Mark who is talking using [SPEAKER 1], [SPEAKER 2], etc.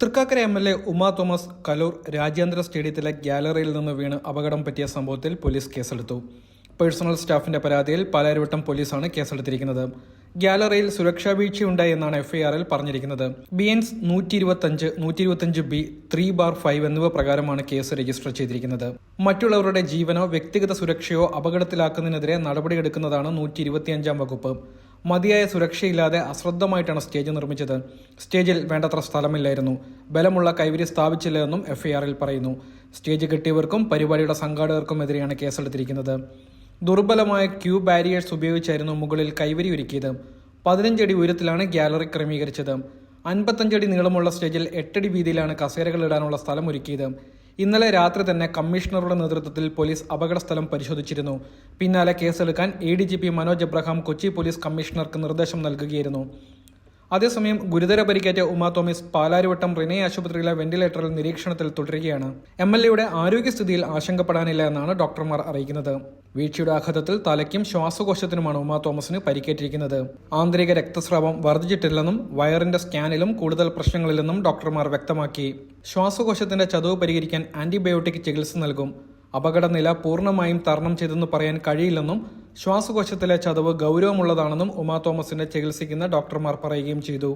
[SPEAKER 1] Thrikkakara MLA. Uma Thomas Kaloor രാജ്യാന്തര സ്റ്റേഡിയത്തിലെ ഗ്യാലറിയിൽ നിന്ന് വീണ് അപകടം പറ്റിയ സംഭവത്തിൽ പോലീസ് കേസെടുത്തു. പേഴ്സണൽ സ്റ്റാഫിന്റെ പരാതിയിൽ പാലാരിവട്ടം പോലീസാണ് കേസെടുത്തിരിക്കുന്നത്. ഗ്യാലറിയിൽ സുരക്ഷാ വീഴ്ചയുണ്ടായി എന്നാണ് എഫ്ഐആറിൽ പറഞ്ഞിരിക്കുന്നത്. ബിഎൻസ് 125, 125B 3/5 എന്നിവ പ്രകാരമാണ് കേസ് രജിസ്റ്റർ ചെയ്തിരിക്കുന്നത്. മറ്റുള്ളവരുടെ ജീവനോ വ്യക്തിഗത സുരക്ഷയോ അപകടത്തിലാക്കുന്നതിനെതിരെ നടപടിയെടുക്കുന്നതാണ് 125 വകുപ്പ്. മതിയായ സുരക്ഷയില്ലാതെ അശ്രദ്ധമായിട്ടാണ് സ്റ്റേജ് നിർമ്മിച്ചത്. സ്റ്റേജിൽ വേണ്ടത്ര സ്ഥലമില്ലായിരുന്നു. ബലമുള്ള കൈവരി സ്ഥാപിച്ചില്ലെന്നും എഫ്ഐആറിൽ പറയുന്നു. സ്റ്റേജ് കെട്ടിയവർക്കും പരിപാടിയുടെ സംഘാടകർക്കുമെതിരെയാണ് കേസെടുത്തിരിക്കുന്നത്. ദുർബലമായ ക്യൂ ബാരിയേഴ്സ് ഉപയോഗിച്ചായിരുന്നു മുകളിൽ കൈവരി ഒരുക്കിയത്. 15 അടി ഉയരത്തിലാണ് ഗ്യാലറി ക്രമീകരിച്ചത്. 55 അടി നീളമുള്ള സ്റ്റേജിൽ 8 അടി വീതിയിലാണ് കസേരകൾ ഇടാനുള്ള സ്ഥലം ഒരുക്കിയത്. ഇന്നലെ രാത്രി തന്നെ കമ്മീഷണറുടെ നേതൃത്വത്തിൽ പോലീസ് അപകടസ്ഥലം പരിശോധിച്ചിരുന്നു. പിന്നാലെ കേസെടുക്കാൻ ADGP Manoj Abraham Kochi police കമ്മീഷണർക്ക് നിർദ്ദേശം നൽകുകയായിരുന്നു. അതേസമയം ഗുരുതര പരിക്കേറ്റ ഉമാ തോമസ് പാലാരിവട്ടം റിനെ ആശുപത്രിയിലെ വെന്റിലേറ്ററിൽ നിരീക്ഷണത്തിൽ തുടരുകയാണ്. എം.എൽ.എയുടെ ആരോഗ്യസ്ഥിതിയിൽ ആശങ്കപ്പെടാനില്ല എന്നാണ് ഡോക്ടർമാർ അറിയിക്കുന്നത്. വീഴ്ചയുടെ ആഘാതത്തിൽ തലയ്ക്കും ശ്വാസകോശത്തിനുമാണ് ഉമാ തോമസിന് പരിക്കേറ്റിരിക്കുന്നത്. ആന്തരിക രക്തസ്രാവം വർദ്ധിച്ചിട്ടില്ലെന്നും വയറിന്റെ സ്കാനിലും കൂടുതൽ പ്രശ്നങ്ങളില്ലെന്നും ഡോക്ടർമാർ വ്യക്തമാക്കി. ശ്വാസകോശത്തിന്റെ ചതവ് പരിഹരിക്കാൻ ആന്റിബയോട്ടിക് ചികിത്സ നൽകും. അപകടനില പൂർണ്ണമായും തരണം ചെയ്തെന്ന് പറയാൻ കഴിയില്ലെന്നും ശ്വാസകോശത്തിലെ ചതവ് ഗൗരവമുള്ളതാണെന്നും ഉമാ തോമസിനെ ചികിത്സിക്കുന്ന ഡോക്ടർമാർ പറയുകയും ചെയ്തു.